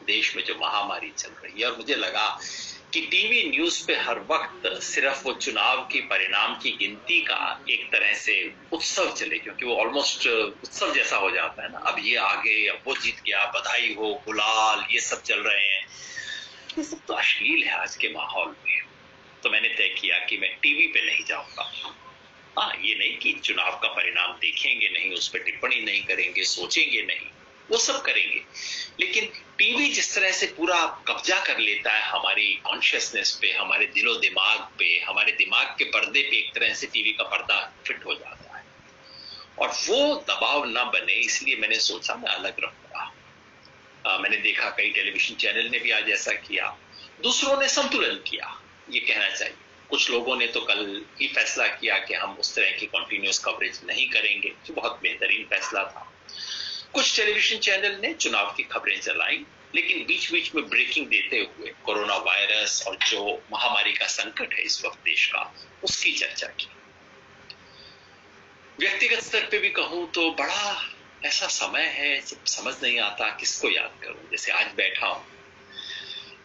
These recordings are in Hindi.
देश में जो महामारी चल रही है। और मुझे लगा कि टीवी न्यूज पे हर वक्त सिर्फ वो चुनाव की परिणाम की गिनती का एक तरह से उत्सव चले, क्योंकि वो ऑलमोस्ट उत्सव जैसा हो जाता है ना, अब ये आगे, अब वो जीत गया, बधाई हो, गुलाल, ये सब चल रहे हैं। ये सब तो अश्लील है आज के माहौल में। तो मैंने तय किया कि मैं टीवी पे नहीं जाऊंगा। हाँ, ये नहीं कि चुनाव का परिणाम देखेंगे नहीं, उस पर टिप्पणी नहीं करेंगे, सोचेंगे नहीं, वो सब करेंगे, लेकिन टीवी जिस तरह से पूरा कब्जा कर लेता है हमारी कॉन्शियसनेस पे, हमारे दिलो दिमाग पे, हमारे दिमाग के पर्दे पे एक तरह से टीवी का पर्दा फिट हो जाता है, और वो दबाव ना बने इसलिए मैंने सोचा मैं अलग रहूंगा। मैंने देखा कई टेलीविजन चैनल ने भी आज ऐसा किया, दूसरों ने संतुलन किया, ये कहना चाहिए। कुछ लोगों ने तो कल ही फैसला किया कि हम उस तरह की कंटिन्यूअस कवरेज नहीं करेंगे, जो बहुत बेहतरीन फैसला था। कुछ टेलीविजन चैनल ने चुनाव की खबरें चलाई, लेकिन बीच बीच में ब्रेकिंग देते हुए कोरोना वायरस और जो महामारी का संकट है इस वक्त देश का, उसकी चर्चा की। व्यक्तिगत स्तर पे भी कहूं तो बड़ा ऐसा समय है जब समझ नहीं आता किसको याद करूं। जैसे आज बैठा हूं,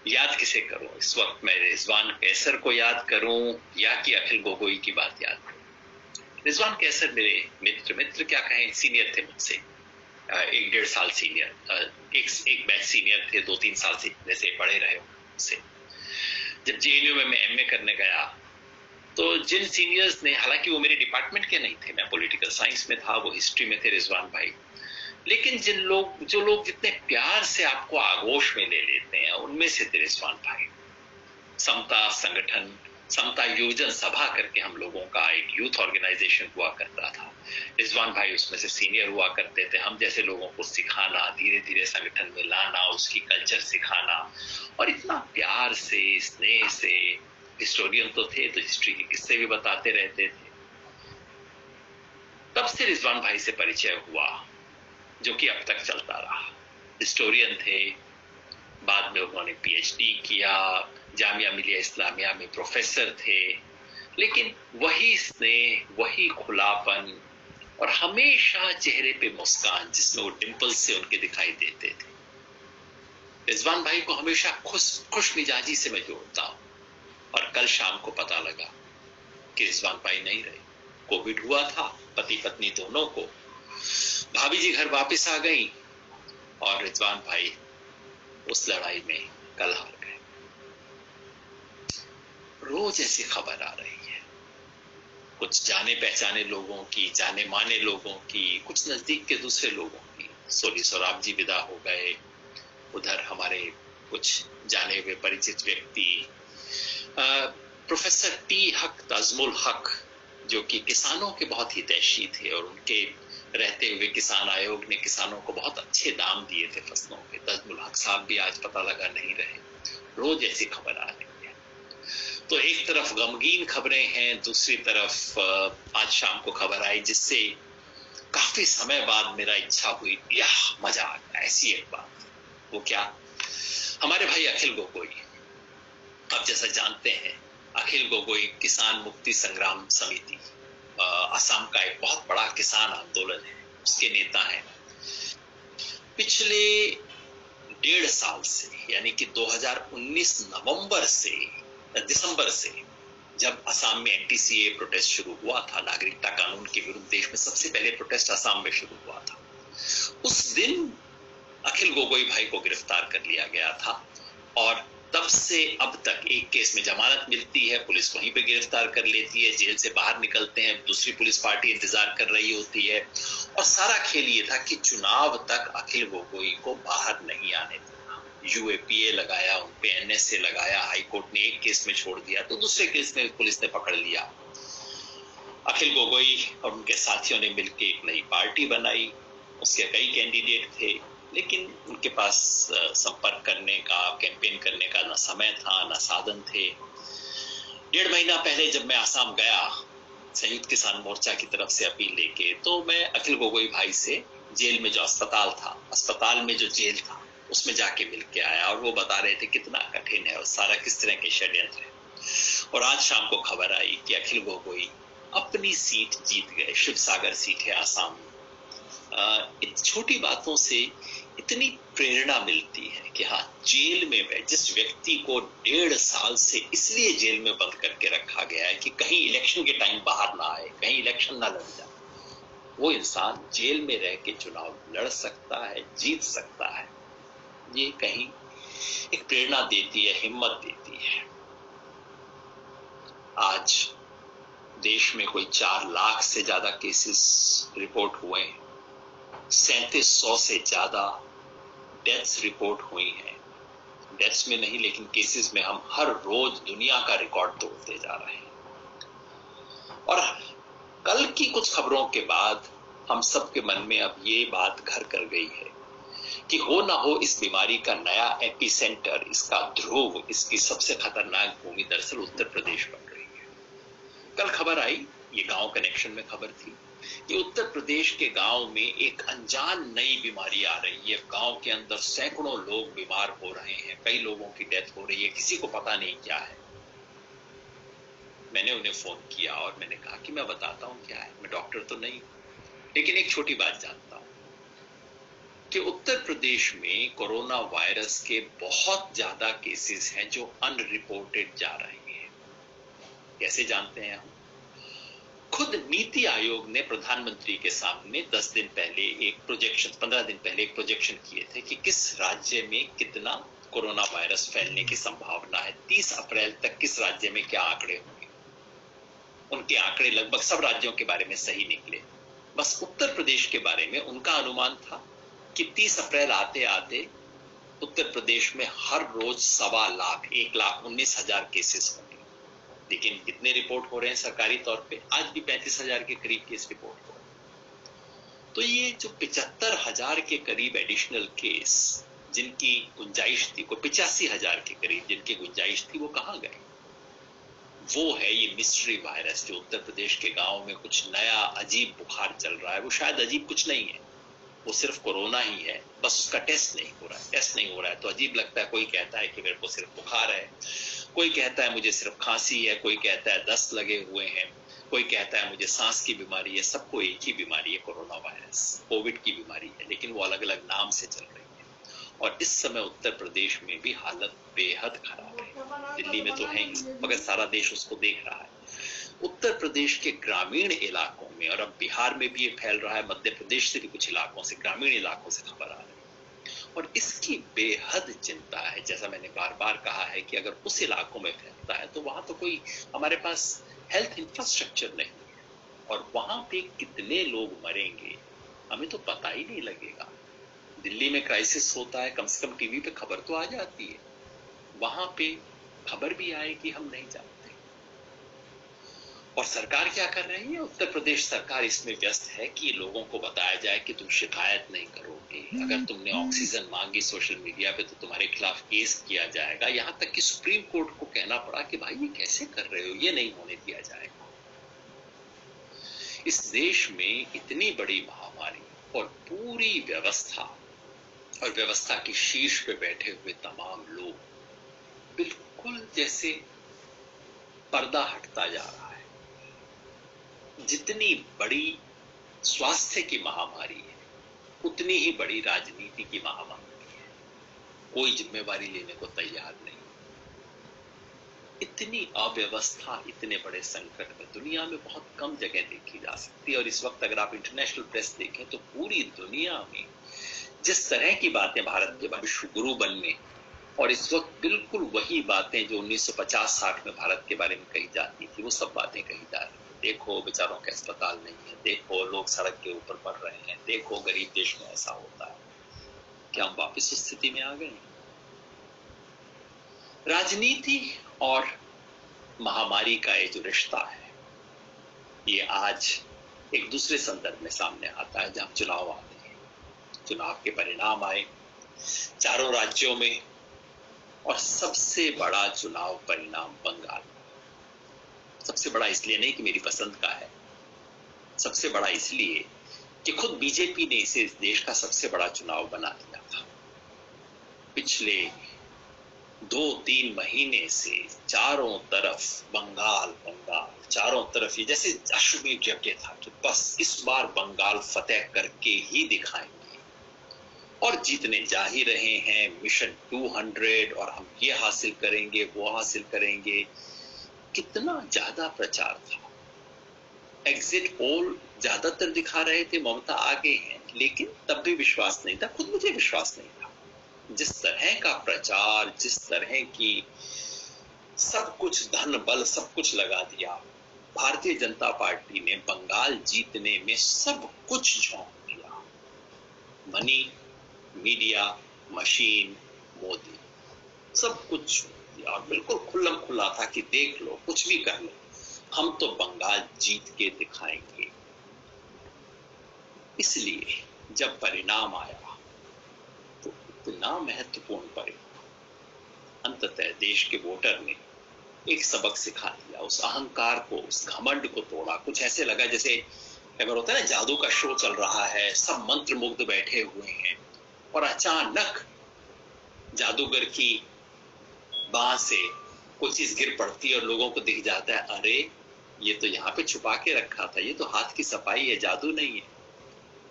याद किसे करूं इस वक्त? मैं रिजवान कैसर को याद करूं या कि अखिल गोगोई की बात याद करूं? रिजवान कैसर मेरे मित्र क्या कहें, सीनियर थे मुझसे, 1-1.5 साल सीनियर, एक बैच सीनियर थे, 2-3 साल से जैसे पढ़े रहे उनसे। जब जेएनयू में मैं एमए करने गया तो जिन सीनियर्स ने, हालांकि वो मेरे डिपार्टमेंट के नहीं थे, मैं पॉलिटिकल साइंस में था, वो हिस्ट्री में थे, रिजवान भाई, लेकिन जो लोग जितने प्यार से आपको आगोश में ले लेते हैं उनमें से थे रिजवान भाई। समता संगठन, समता योजन सभा करके हम लोगों का एक यूथ ऑर्गेनाइजेशन हुआ करता था, रिजवान भाई उसमें से सीनियर हुआ करते थे। हम जैसे लोगों को सिखाना, धीरे धीरे संगठन में लाना, उसकी कल्चर सिखाना, और इतना प्यार से, स्नेह से। हिस्टोरियन तो थे तो हिस्ट्री के किस्से भी बताते रहते थे। तब से रिजवान भाई से परिचय हुआ, जो कि अब तक चलता रहा। हिस्टोरियन थे, बाद में उन्होंने पीएचडी किया, जामिया मिलिया इस्लामिया में प्रोफेसर थे, लेकिन वही स्नेह, वही खुलापन और हमेशा चेहरे पे मुस्कान जिसमें वो डिंपल्स से उनके दिखाई देते थे। रिजवान भाई को हमेशा खुश मिजाजी से मैं जोड़ता हूं, और कल शाम को पता लगा कि रिजवान भाई नहीं रहे। कोविड हुआ था पति पत्नी दोनों को, भाभी जी घर वापस आ गई और रिजवान भाई उस लड़ाई में कल हार गए। रोज ऐसी खबर आ रही है, कुछ जाने पहचाने लोगों की, जाने माने लोगों की, कुछ नजदीक के दूसरे लोगों की। सोली सोराब जी विदा हो गए, उधर हमारे कुछ जाने हुए परिचित व्यक्ति, प्रोफेसर टी हक, ताजमुल हक, जो कि किसानों के बहुत हितैषी थे और उनके रहते हुए किसान आयोग ने किसानों को बहुत अच्छे दाम दिए थे फसलों के। ताजमुल हक साहब भी आज पता लगा नहीं रहे। रोज ऐसी खबर आ रही है। तो एक तरफ गमगीन खबरें हैं, दूसरी तरफ आज शाम को खबर आई जिससे काफी समय बाद मेरा इच्छा हुई, यह मजा आ गया। ऐसी एक बात, वो क्या, हमारे भाई अखिल गोगोई, आप जैसा जानते हैं अखिल गोगोई किसान मुक्ति संग्राम समिति, असम का एक बहुत बड़ा किसान आंदोलन है, उसके नेता हैं। पिछले 1.5 साल से, यानी कि 2019 दिसंबर से जब असम में एनटीसीए प्रोटेस्ट शुरू हुआ था, नागरिकता कानून के विरुद्ध देश में सबसे पहले प्रोटेस्ट असम में शुरू हुआ था, उस दिन अखिल गोगोई भाई को गिरफ्तार कर लिया गया था। और तब से अब तक एक केस में जमानत मिलती है, पुलिस वहीं पे गिरफ्तार कर लेती है, जेल से बाहर निकलते हैं, दूसरी पुलिस पार्टी इंतजार कर रही होती है, और सारा खेल ये था कि चुनाव तक अखिल गोगोई को बाहर नहीं आने देना। यूएपीए लगाया, उनपे एनएसए लगाया, हाईकोर्ट ने एक केस में छोड़ दिया तो दूसरे केस में पुलिस ने पकड़ लिया। अखिल गोगोई और उनके साथियों ने मिलकर एक नई पार्टी बनाई, उसके कई कैंडिडेट थे, लेकिन उनके पास संपर्क करने का, कैंपेन करने का ना समय था ना साधन थे। 1.5 महीना पहले जब मैं आसाम गया संयुक्त किसान मोर्चा की तरफ से अपील लेके, तो मैं अखिल गोगोई भाई से जेल में जो अस्पताल में जो जेल था उसमें जाके मिल के आया, और वो बता रहे थे कितना कठिन है और सारा किस तरह के षड्यंत्र है। और आज शाम को खबर आई कि अखिल गोगोई अपनी सीट जीत गए, शिवसागर सीट है आसाम में। इन छोटी बातों से इतनी प्रेरणा मिलती है कि हाँ, जेल में जिस व्यक्ति को 1.5 साल से इसलिए जेल में बंद करके रखा गया है कि कहीं इलेक्शन के टाइम बाहर ना आए, कहीं इलेक्शन ना लड़ जाए, वो इंसान जेल में रह के चुनाव लड़ सकता है, जीत सकता है। ये कहीं एक प्रेरणा देती है, हिम्मत देती है। आज देश में कोई 4 लाख से ज्यादा केसेस रिपोर्ट हुए हैं, 3700 से ज्यादा डेथ्स रिपोर्ट हुई हैं। डेथ्स में नहीं, लेकिन केसेस में हम हर रोज दुनिया का रिकॉर्ड तोड़ते जा रहे हैं। और कल की कुछ खबरों के बाद हम सबके मन में अब ये बात घर कर गई है कि हो ना हो इस बीमारी का नया एपिसेंटर, इसका ध्रुव, इसकी सबसे खतरनाक भूमि दरअसल उत्तर प्रदेश बन रही है। कल खबर आई, ये गांव कनेक्शन में खबर थी कि उत्तर प्रदेश के गांव में एक अनजान नई बीमारी आ रही है। गांव के अंदर सैकड़ों लोग बीमार हो रहे हैं, कई लोगों की डेथ हो रही है, किसी को पता नहीं क्या है। मैंने उन्हें फोन किया और मैंने कहा कि मैं बताता हूं क्या है, मैं डॉक्टर तो नहीं, लेकिन एक छोटी बात जानता हूं कि उत्तर प्रदेश में कोरोना वायरस के बहुत ज्यादा केसेस हैं जो अनरिपोर्टेड जा रहे हैं। कैसे जानते हैं हम? खुद नीति आयोग ने प्रधानमंत्री के सामने 10 दिन पहले एक प्रोजेक्शन, 15 दिन पहले एक प्रोजेक्शन किए थे कि किस राज्य में कितना कोरोना वायरस फैलने की संभावना है, 30 अप्रैल तक किस राज्य में क्या आंकड़े होंगे। उनके आंकड़े लगभग सब राज्यों के बारे में सही निकले, बस उत्तर प्रदेश के बारे में उनका अनुमान था कि 30 अप्रैल आते आते उत्तर प्रदेश में हर रोज 1.25 लाख, 1,19,000 केसेस होंगे। लेकिन कितने रिपोर्ट हो रहे हैं सरकारी तौर पे? आज भी 35,000 के करीब केस रिपोर्ट हो रहे हैं। तो ये जो 75,000 के करीब एडिशनल केस जिनकी गुंजाइश थी, को 85,000 के करीब जिनकी गुंजाइश थी, वो कहां गए? वो है ये मिस्ट्री वायरस जो उत्तर प्रदेश के गांव में कुछ नया अजीब बुखार चल रहा है। वो शायद अजीब कुछ नहीं है, वो सिर्फ कोरोना ही है, बस उसका टेस्ट नहीं हो रहा है। टेस्ट नहीं हो रहा है तो अजीब लगता है। कोई कहता है कि मेरे को सिर्फ बुखार है, कोई कहता है मुझे सिर्फ खांसी है, कोई कहता है दस्त लगे हुए हैं, कोई कहता है मुझे सांस की बीमारी है। सबको एक ही बीमारी है, कोरोना वायरस, कोविड की बीमारी है, लेकिन वो अलग अलग नाम से चल रही है। और इस समय उत्तर प्रदेश में भी हालत बेहद खराब है। दिल्ली में तो है ही, मगर सारा देश उसको देख रहा है। उत्तर प्रदेश के ग्रामीण इलाकों में, और अब बिहार में भी ये फैल रहा है, मध्य प्रदेश से भी कुछ इलाकों से, ग्रामीण इलाकों से खबर आ रही है। और इसकी बेहद चिंता है। जैसा मैंने बार बार कहा है कि अगर उस इलाकों में फैलता है तो वहां तो कोई हमारे पास हेल्थ इंफ्रास्ट्रक्चर नहीं है, और वहां पे कितने लोग मरेंगे हमें तो पता ही नहीं लगेगा। दिल्ली में क्राइसिस होता है, कम से कम टीवी पे खबर तो आ जाती है, वहां पे खबर भी आएगी हम नहीं जानते। और सरकार क्या कर रही है? उत्तर प्रदेश सरकार इसमें व्यस्त है कि लोगों को बताया जाए कि तुम शिकायत नहीं करोगे, अगर तुमने ऑक्सीजन मांगी सोशल मीडिया पे तो तुम्हारे खिलाफ केस किया जाएगा। यहां तक कि सुप्रीम कोर्ट को कहना पड़ा कि भाई ये कैसे कर रहे हो, ये नहीं होने दिया जाएगा। इस देश में इतनी बड़ी महामारी और पूरी व्यवस्था, और व्यवस्था की शीर्ष पे बैठे हुए तमाम लोग, बिल्कुल जैसे पर्दा हटता जा रहा है। जितनी बड़ी स्वास्थ्य की महामारी है, उतनी ही बड़ी राजनीति की महामारी है। कोई जिम्मेवारी लेने को तैयार नहीं। इतनी अव्यवस्था इतने बड़े संकट में दुनिया में बहुत कम जगह देखी जा सकती है। और इस वक्त अगर आप इंटरनेशनल प्रेस देखें तो पूरी दुनिया में जिस तरह की बातें भारत के विश्व गुरु बनने, और इस वक्त बिल्कुल वही बातें जो 1950-60 में भारत के बारे में कही जाती थी, वो सब बातें कही जा रही है। देखो बेचारों के अस्पताल नहीं है, देखो लोग सड़क के ऊपर मर रहे हैं, देखो गरीब देश में ऐसा होता है। क्या हम वापस उस स्थिति में आ गए? राजनीति और महामारी का ये जो रिश्ता है, ये आज एक दूसरे संदर्भ में सामने आता है जब चुनाव आते हैं। चुनाव के परिणाम आए चारों राज्यों में, और सबसे बड़ा चुनाव परिणाम बंगाल। सबसे बड़ा इसलिए नहीं कि मेरी पसंद का है, सबसे बड़ा इसलिए कि खुद बीजेपी ने इसे इस देश का सबसे बड़ा चुनाव बना दिया था। पिछले 2-3 महीने से चारों तरफ बंगाल बंगाल, चारों तरफ ये जैसे अश्वमेध यज्ञ था कि बस इस बार बंगाल फतेह करके ही दिखाएंगे। और जीतने जा ही रहे हैं। मिशन 200 और हम ये हासिल करेंगे, वो हासिल करेंगे। कितना ज्यादा प्रचार था। एग्जिट पोल ज्यादातर दिखा रहे थे ममता आगे हैं, लेकिन तब भी विश्वास नहीं था, खुद मुझे विश्वास नहीं था। जिस तरह का प्रचार, जिस तरह की सब कुछ धन बल सब कुछ लगा दिया, भारतीय जनता पार्टी ने बंगाल जीतने में सब कुछ झोंक दिया। मनी, मीडिया, मशीन, मोदी, सब कुछ झोंक दिया और बिल्कुल खुल्लम खुल्ला था कि देख लो, कुछ भी कर लो, हम तो बंगाल जीत के दिखाएंगे। इसलिए जब परिणाम आया तो इतना महत्वपूर्ण परिणाम, अंततः देश के वोटर ने एक सबक सिखा दिया, उस अहंकार को, उस घमंड को तोड़ा। कुछ ऐसे लगा जैसे अगर होता है ना, जादू का शो चल रहा है, सब मंत्र मुग्ध बैठे हुए हैं और अचानक जादूगर की बाह से कोई चीज गिर पड़ती है और लोगों को दिख जाता है, अरे ये तो यहाँ पे छुपा के रखा था, ये तो हाथ की सफाई है, जादू नहीं है।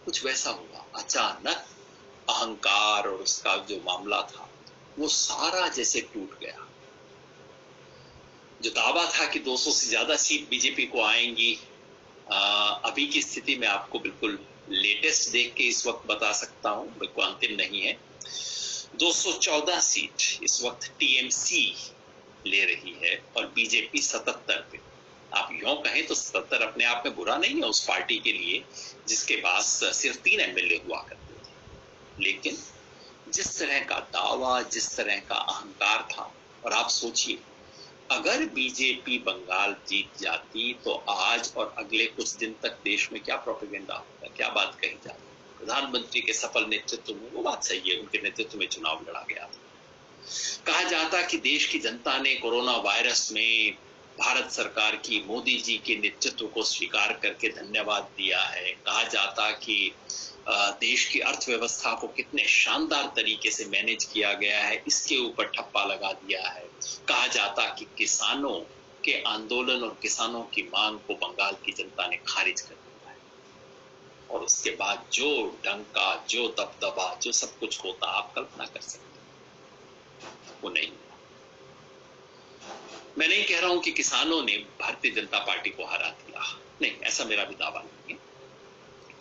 कुछ वैसा हुआ। अचानक अहंकार और उसका जो मामला था वो सारा जैसे टूट गया। जो दावा था कि 200 से ज्यादा सीट बीजेपी को आएंगी, अभी की स्थिति में आपको बिल्कुल लेटेस्ट देख के इस वक्त बता सकता हूं, बिल्कुल अंतिम नहीं है। 214 सीट इस वक्त टीएमसी ले रही है और बीजेपी 77 पे। आप यूं कहें तो 77 अपने आप में बुरा नहीं है उस पार्टी के लिए जिसके पास सिर्फ 3 एमएलए हुआ करते थे। लेकिन जिस तरह का दावा, जिस तरह का अहंकार था, और आप सोचिए अगर बीजेपी बंगाल जीत जाती तो आज और अगले कुछ दिन तक देश में क्या प्रोपेगेंडा होता, क्या बात कही जाती। प्रधानमंत्री के सफल नेतृत्व में, वो बात सही है, उनके नेतृत्व में चुनाव लड़ा गया था। कहा जाता कि देश की जनता ने कोरोना वायरस में भारत सरकार की, मोदी जी के नेतृत्व को स्वीकार करके धन्यवाद दिया है। कहा जाता कि देश की अर्थव्यवस्था को कितने शानदार तरीके से मैनेज किया गया है, इसके ऊपर ठप्पा लगा दिया है। कहा जाता कि किसानों के आंदोलन और किसानों की मांग को बंगाल की जनता ने खारिज कर दिया है। और उसके बाद जो डंका, जो दबदबा, जो सब कुछ होता आप कल्पना कर सकते हैं, वो नहीं हुआ। मैं नहीं कह रहा हूं कि किसानों ने भारतीय जनता पार्टी को हरा दिया, नहीं, ऐसा मेरा भी दावा नहीं है।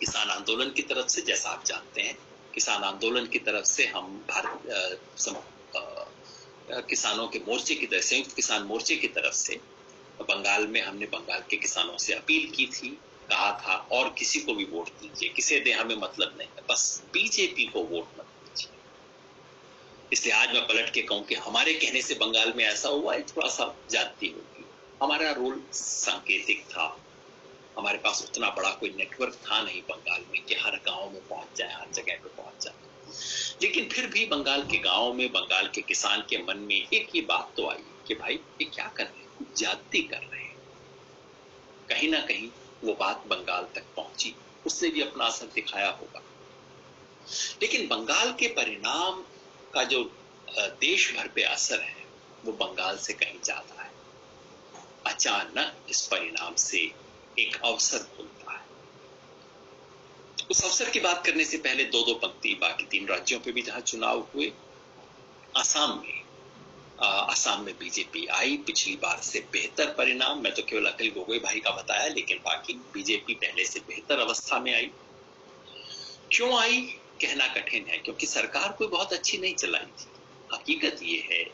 किसान आंदोलन की तरफ से, जैसा आप जानते हैं, किसान आंदोलन की तरफ से हम किसानों के मोर्चे की तरफ, संयुक्त किसान मोर्चे की तरफ से बंगाल में हमने बंगाल के किसानों से अपील की थी, कहा था और किसी को भी वोट दीजिए, किसे दे हमें मतलब नहीं है, बस बीजेपी को वोट मत दीजिए। इसलिए आज मैं पलट के कहूं कि हमारे कहने से बंगाल में ऐसा हुआ है, थोड़ा सा जाती होगी। हमारा रोल सांकेतिक था, हमारे पास उतना बड़ा कोई नेटवर्क था नहीं बंगाल में कि हर गांव में पहुंच जाए, हर जगह पे पहुंच जाए। लेकिन फिर भी बंगाल के गांव में, बंगाल के किसान के मन में एक ही बात तो आई कि भाई ये क्या कर रहे हैं, कुछ ज्यादती कर रहे हैं। कहीं ना कहीं वो बात बंगाल तक पहुंची, उसने भी अपना असर दिखाया होगा। लेकिन बंगाल के परिणाम का जो देश भर पे असर है वो बंगाल से कहीं ज्यादा है। अचानक इस परिणाम से एक अवसर खुलता है। उस अवसर की बात करने से पहले दो पंक्ति बाकी 3 राज्यों पे भी जहां चुनाव हुए। असम में बीजेपी आई, पिछली बार से बेहतर परिणाम। मैं तो केवल अखिल गोगोई भाई का बताया, लेकिन बाकी बीजेपी पहले से बेहतर अवस्था में आई। क्यों आई कहना कठिन है, क्योंकि सरकार कोई बहुत अच्छी नहीं चलाई थी। हकीकत ये है,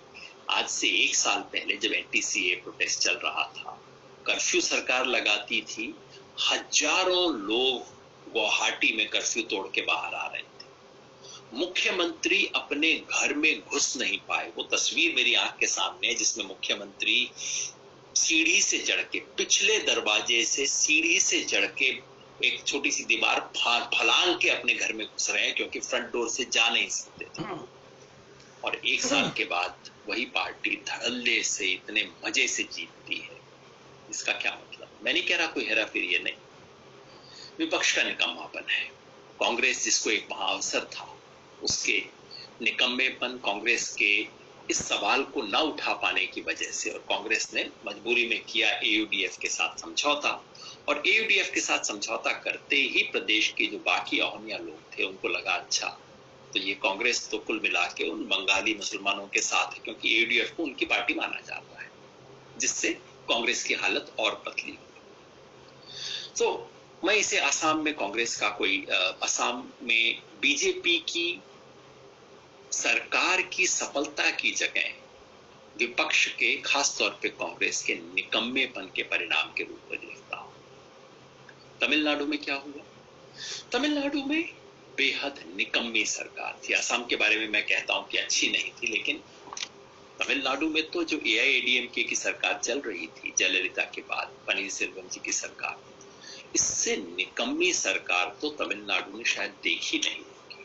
आज से 1 साल पहले जब एनटीसीए प्रोटेस्ट चल रहा था, कर्फ्यू सरकार लगाती थी, हजारों लोग गुवाहाटी में कर्फ्यू तोड़ के बाहर आ रहे थे। मुख्यमंत्री अपने घर में घुस नहीं पाए। वो तस्वीर मेरी आंख के सामने है जिसमें मुख्यमंत्री सीढ़ी से चढ़ के, पिछले दरवाजे से सीढ़ी से चढ़ के एक छोटी सी दीवार फलांग के अपने घर में घुस रहे हैं, क्योंकि फ्रंट डोर से जा नहीं सकते थे। और 1 साल के बाद वही पार्टी धड़ल्ले से, इतने मजे से जीतती है। इसका क्या मतलब? मैं नहीं कह रहा कोई हेरा फेरी है, नहीं, विपक्ष का निकम्मापन है। कांग्रेस जिसको एक महाअवसर था, उसके निकम्मेपन, कांग्रेस के इस सवाल को न उठा पाने की वजह से, और कांग्रेस ने मजबूरी में किया एयूडीएफ के साथ समझौता, और एयूडीएफ के साथ समझौता करते ही प्रदेश के जो बाकी अहोनिया लोग थे उनको लगा अच्छा तो ये कांग्रेस तो कुल मिला के उन बंगाली मुसलमानों के साथ है, क्योंकि AUDF को उनकी पार्टी माना जाता है, जिससे कांग्रेस की हालत और पतली हुई। तो मैं इसे असम में कांग्रेस का कोई असम में बीजेपी की सरकार की सफलता की जगह विपक्ष के, खास तौर पे कांग्रेस के निकम्मेपन के परिणाम के रूप में देखता हूं। तमिलनाडु में क्या हुआ? तमिलनाडु में बेहद निकम्मी सरकार थी। असम के बारे में मैं कहता हूं कि अच्छी नहीं थी, लेकिन तमिलनाडु में तो जो AIADMK की सरकार चल रही थी जयललिता के बाद, पनीरसेल्वम जी की सरकार, इससे निकम्मी सरकार तो तमिलनाडु ने शायद देखी नहीं होगी।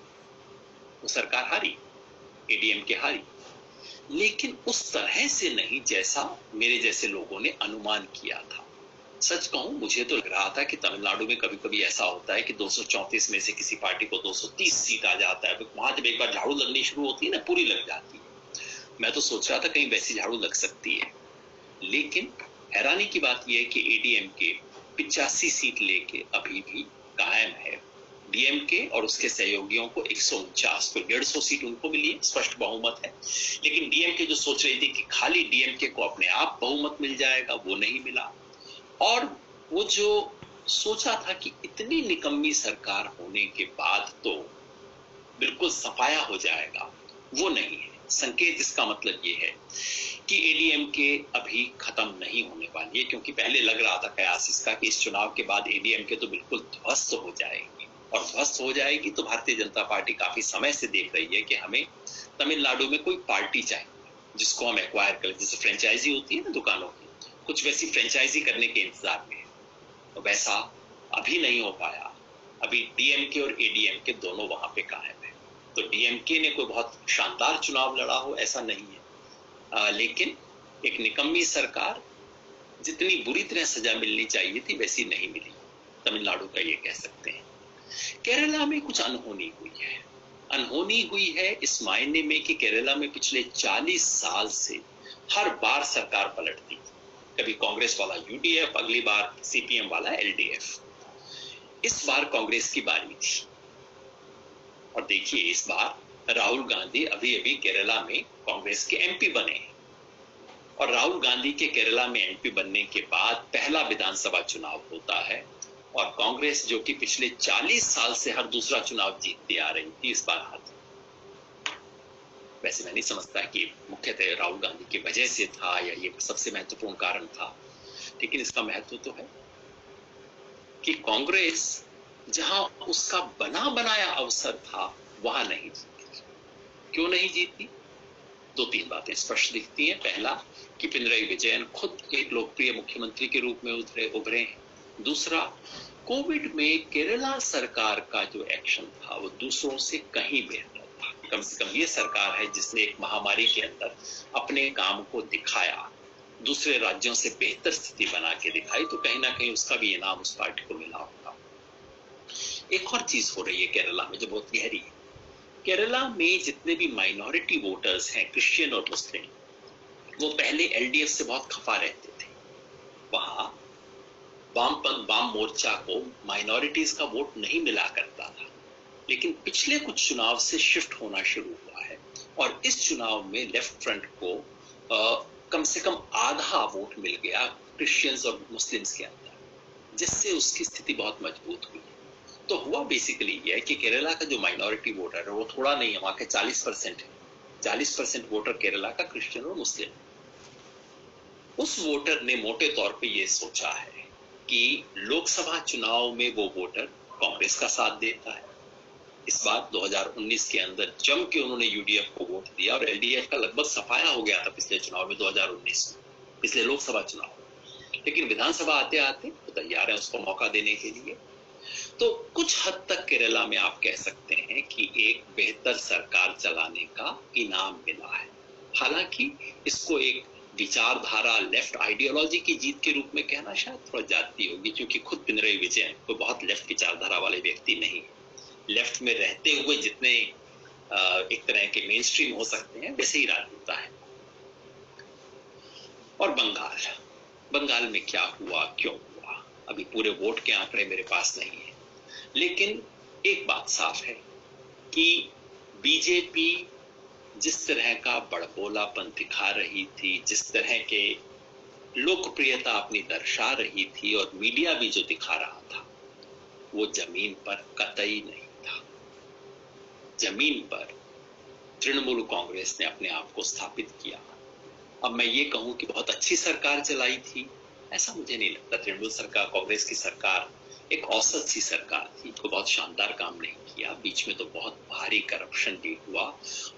वो सरकार हारी, ADMK हारी, लेकिन उस तरह से नहीं जैसा मेरे जैसे लोगों ने अनुमान किया था। सच कहूं, मुझे तो लग रहा था कि तमिलनाडु में कभी कभी ऐसा होता है कि 234 में से किसी पार्टी को 230 सीट आ जाता है। वहां जब एक बार झाड़ू लगनी शुरू होती है ना, पूरी लग जाती है। मैं तो सोच रहा था कहीं वैसी झाड़ू लग सकती है, लेकिन हैरानी की बात यह है कि ADMK 85 सीट लेके अभी भी कायम है। DMK और उसके सहयोगियों को 149, तो 150 सीट उनको मिली है, स्पष्ट बहुमत है। लेकिन DMK जो सोच रही थी कि खाली DMK को अपने आप बहुमत मिल जाएगा, वो नहीं मिला। और वो जो सोचा था कि इतनी निकम्मी सरकार होने के बाद तो बिल्कुल सफाया हो जाएगा, वो नहीं है। संकेत इसका मतलब ये है कि ADMK अभी खत्म नहीं होने वाली है, क्योंकि पहले लग रहा था कयास इसका कि इस चुनाव के बाद ADMK तो बिल्कुल ध्वस्त हो जाएगी, और ध्वस्त हो जाएगी तो भारतीय जनता पार्टी काफी समय से देख रही है कि हमें तमिलनाडु में कोई पार्टी चाहिए जिसको हम एक्वायर करें, जैसे फ्रेंचाइजी होती है ना दुकानों की, कुछ वैसी फ्रेंचाइजी करने के इंतजार में है। तो वैसा अभी नहीं हो पाया। अभी DMK और ADMK दोनों वहां पे कायम है। तो DMK ने कोई बहुत शानदार चुनाव लड़ा हो ऐसा नहीं है, लेकिन एक निकम्मी सरकार, जितनी बुरी तरह सजा मिलनी चाहिए थी वैसी नहीं मिली। तमिलनाडु का ये कह सकते हैं। केरला में कुछ अनहोनी हुई है। अनहोनी हुई है इस मायने में कि केरला में पिछले 40 साल से हर बार सरकार पलटती, कभी कांग्रेस वाला UDF, अगली बार CPM वाला LDF। इस बार कांग्रेस की बारी थी, और देखिए इस बार राहुल गांधी अभी अभी केरला में कांग्रेस के MP बने, और राहुल गांधी के केरला में MP बनने के बाद पहला विधानसभा चुनाव होता है, और कांग्रेस जो कि पिछले 40 साल से हर दूसरा चुनाव जीतती आ रही थी, इस बार हारी। वैसे मैं नहीं समझता कि मुख्यतः राहुल गांधी की वजह से था या ये सबसे महत्वपूर्ण कारण था, लेकिन इसका महत्व तो है कि कांग्रेस जहां उसका बना बनाया अवसर था वहां नहीं जीती। क्यों नहीं जीती? 2-3 बातें स्पष्ट दिखती हैं। पहला कि पिनरई विजयन खुद एक लोकप्रिय मुख्यमंत्री के रूप में उभरे हैं। दूसरा, कोविड में केरला सरकार का जो एक्शन था वो दूसरों से कहीं बेहतर था। कम से कम ये सरकार है जिसने एक महामारी के अंदर अपने काम को दिखाया, दूसरे राज्यों से बेहतर स्थिति बना के दिखाई, तो कहीं ना कहीं उसका भी इनाम उस पार्टी को मिला होगा। एक और चीज हो रही है केरला में जो बहुत गहरी है। केरला में जितने भी माइनॉरिटी वोटर्स हैं, क्रिश्चियन और मुस्लिम, वो पहले LDF से बहुत खफा रहते थे। वहां वाम मोर्चा को माइनॉरिटीज का वोट नहीं मिला करता था, लेकिन पिछले कुछ चुनाव से शिफ्ट होना शुरू हुआ है, और इस चुनाव में लेफ्ट फ्रंट को कम से कम आधा वोट मिल गया क्रिश्चियंस और मुस्लिम्स के अंदर, जिससे उसकी स्थिति बहुत मजबूत हुई। तो हुआ बेसिकली ये है कि केरला का जो माइनॉरिटी वोटर है वो थोड़ा नहीं है, वहां के 40% है। 40% वोटर केरला का क्रिश्चियन और मुस्लिम। उस वोटर ने मोटे तौर पे ये सोचा है कि लोकसभा चुनाव में वो वोटर कांग्रेस का साथ देता है। इस बार 2019 के अंदर जम के उन्होंने UDF को वोट दिया, और LDF का लगभग सफाया हो गया था पिछले चुनाव में 2019 में, पिछले लोकसभा चुनाव। लेकिन विधानसभा आते आते वो तैयार है उसको मौका देने के लिए। तो कुछ हद तक केरला में आप कह सकते हैं कि एक बेहतर सरकार चलाने का इनाम मिला है। हालांकि इसको एक विचारधारा, लेफ्ट आइडियोलॉजी की जीत के रूप में कहना शायद थोड़ा जाती होगी, क्योंकि खुद पिनरई विजयन कोई बहुत लेफ्ट विचारधारा वाले व्यक्ति नहीं। लेफ्ट में रहते हुए जितने एक तरह के मेन स्ट्रीम हो सकते हैं वैसे ही राजनेता है। और बंगाल में क्या हुआ, क्यों हुआ, अभी पूरे वोट के आंकड़े मेरे पास नहीं है, लेकिन एक बात साफ है कि बीजेपी जिस तरह का बड़बोलापन दिखा रही थी, जिस तरह के लोकप्रियता अपनी दर्शा रही थी और मीडिया भी जो दिखा रहा था, वो जमीन पर कतई नहीं था। जमीन पर तृणमूल कांग्रेस ने अपने आप को स्थापित किया। अब मैं ये कहूं कि बहुत अच्छी सरकार चलाई थी, ऐसा मुझे नहीं लगता। तृणमूल सरकार, कांग्रेस की सरकार एक औसत सी सरकार थी, कोई बहुत शानदार काम नहीं किया। बीच में तो बहुत भारी करप्शन भी हुआ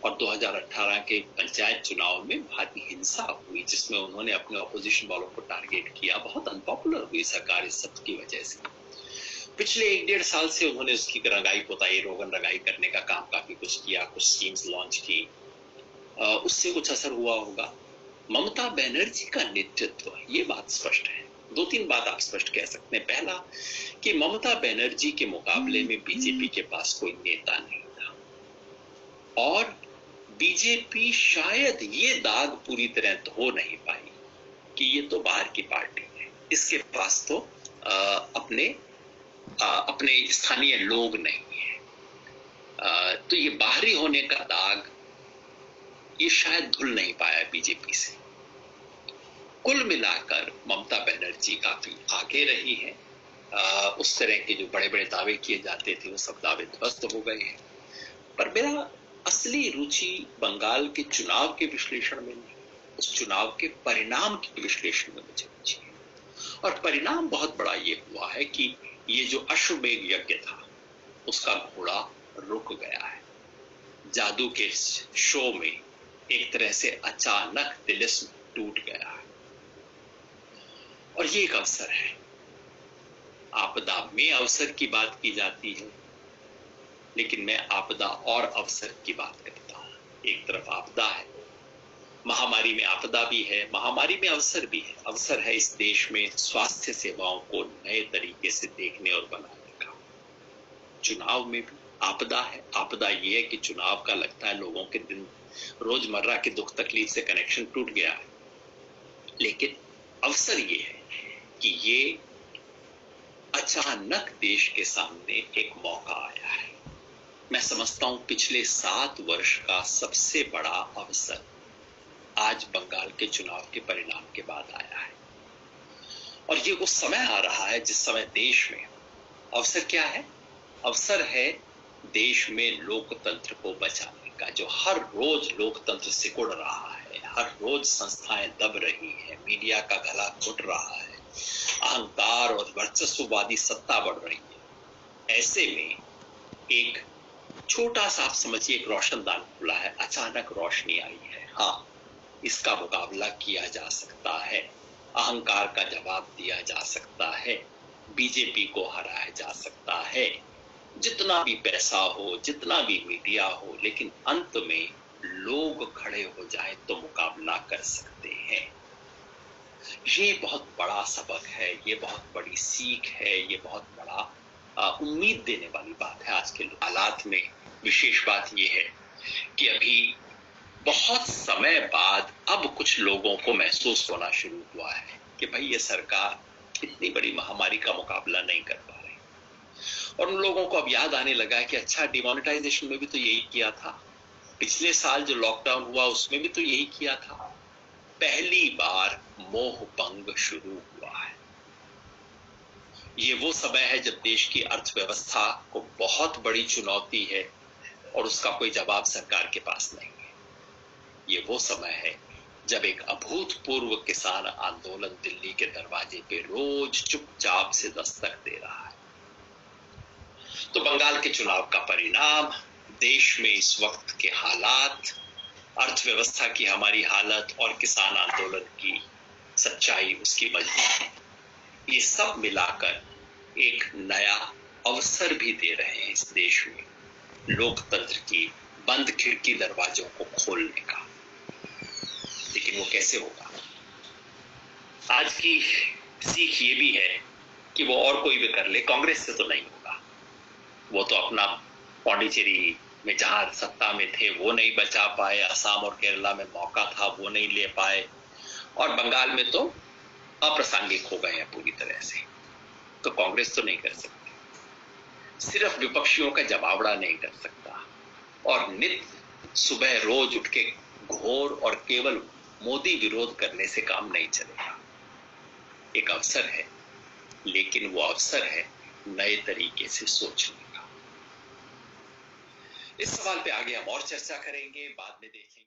और 2018 के पंचायत चुनाव में भारी हिंसा हुई, जिसमें उन्होंने अपने ऑपोजिशन वालों को टारगेट किया। बहुत अनपॉपुलर हुई सरकार इस सब की वजह से। पिछले 1-1.5 साल से उन्होंने उसकी रंगाई पुताई, रोगन रंगाई करने का काम काफी कुछ किया, कुछ स्कीम्स लॉन्च की, उससे कुछ असर हुआ होगा। ममता बनर्जी का नेतृत्व, ये बात स्पष्ट है। 2-3 बात आप स्पष्ट कह सकते हैं। पहला कि ममता बनर्जी के मुकाबले में बीजेपी के पास कोई नेता नहीं था और बीजेपी शायद ये दाग पूरी तरह धो नहीं पाई कि ये तो बाहर की पार्टी है, इसके पास तो अपने स्थानीय लोग नहीं है। तो ये बाहरी होने का दाग ये शायद धुल नहीं पाया बीजेपी से। कुल मिलाकर ममता बनर्जी काफी आगे रही है। उस तरह के जो बड़े बड़े दावे किए जाते थे वो सब दावे ध्वस्त हो गए हैं। पर मेरा असली रुचि बंगाल के चुनाव के विश्लेषण में नहीं, उस चुनाव के परिणाम के विश्लेषण में मुझे रुचि है। और परिणाम बहुत बड़ा ये हुआ है कि ये जो अश्वमेध यज्ञ था उसका घोड़ा रुक गया है। जादू के शो में एक तरह से अचानक तिलिस्म टूट गया है और ये एक अवसर है। आपदा में अवसर की बात की जाती है, लेकिन मैं आपदा और अवसर की बात करता हूं। एक तरफ आपदा है, महामारी में आपदा भी है, महामारी में अवसर भी है। अवसर है इस देश में स्वास्थ्य सेवाओं को नए तरीके से देखने और बनाने का। चुनाव में भी आपदा है। आपदा ये है कि चुनाव का लगता है लोगों के दिन रोजमर्रा के दुख तकलीफ से कनेक्शन टूट गया है, लेकिन अवसर ये है कि ये अचानक देश के सामने एक मौका आया है। मैं समझता हूं पिछले 7 वर्ष का सबसे बड़ा अवसर आज बंगाल के चुनाव के परिणाम के बाद आया है और ये वो समय आ रहा है जिस समय देश में अवसर क्या है? अवसर है देश में लोकतंत्र को बचाने का। जो हर रोज लोकतंत्र सिकुड़ रहा है, हर रोज संस्थाएं दब रही हैं, मीडिया का गला घुट रहा है, अहंकार और वर्चस्ववादी सत्ता बढ़ रही है। ऐसे में एक छोटा सा, आप समझिए, एक रोशनदान खुला है, अचानक रोशनी आई है। हाँ, इसका मुकाबला किया जा सकता है, अहंकार का जवाब दिया जा सकता है, बीजेपी को हराया जा सकता है, जितना भी पैसा हो, जितना भी मीडिया हो, लेकिन अंत में लोग खड़े हो जाए तो मुकाबला कर सकते हैं। ये बहुत बड़ा सबक है, ये बहुत बड़ी सीख है, ये बहुत बड़ा उम्मीद देने वाली बात है आज के हालात में। विशेष बात ये है कि अभी बहुत समय बाद अब कुछ लोगों को महसूस होना शुरू हुआ है कि भाई ये सरकार इतनी बड़ी महामारी का मुकाबला नहीं कर पा रही और उन लोगों को अब याद आने लगा है कि अच्छा, डिमोनेटाइजेशन में भी तो यही किया था, पिछले साल जो लॉकडाउन हुआ उसमें भी तो यही किया था। पहली बार मोह भंग शुरू हुआ है। ये वो समय है जब देश की अर्थव्यवस्था को बहुत बड़ी चुनौती है और उसका कोई जवाब सरकार के पास नहीं है। ये वो समय है जब एक अभूतपूर्व किसान आंदोलन दिल्ली के दरवाजे पे रोज चुपचाप से दस्तक दे रहा है। तो बंगाल के चुनाव का परिणाम, देश में इस वक्त के हालात, अर्थव्यवस्था की हमारी हालत और किसान आंदोलन की सच्चाई, उसकी मजबूती, ये सब मिलाकर एक नया अवसर भी दे रहे हैं इस देश में लोकतंत्र की बंद खिड़की दरवाजों को खोलने का। लेकिन वो कैसे होगा? आज की सीख ये भी है कि वो और कोई भी कर ले, कांग्रेस से तो नहीं होगा। वो तो अपना पौंडीचेरी में जहां सत्ता में थे वो नहीं बचा पाए, असम और केरला में मौका था वो नहीं ले पाए, और बंगाल में तो अप्रासंगिक हो गए हैं पूरी तरह से। तो कांग्रेस तो नहीं कर सकती, सिर्फ विपक्षियों का जमावड़ा नहीं कर सकता, और नित सुबह रोज उठ के घोर और केवल मोदी विरोध करने से काम नहीं चलेगा। एक अवसर है, लेकिन वो अवसर है नए तरीके से सोचने का। इस सवाल पे आगे हम और चर्चा करेंगे, बाद में देखेंगे।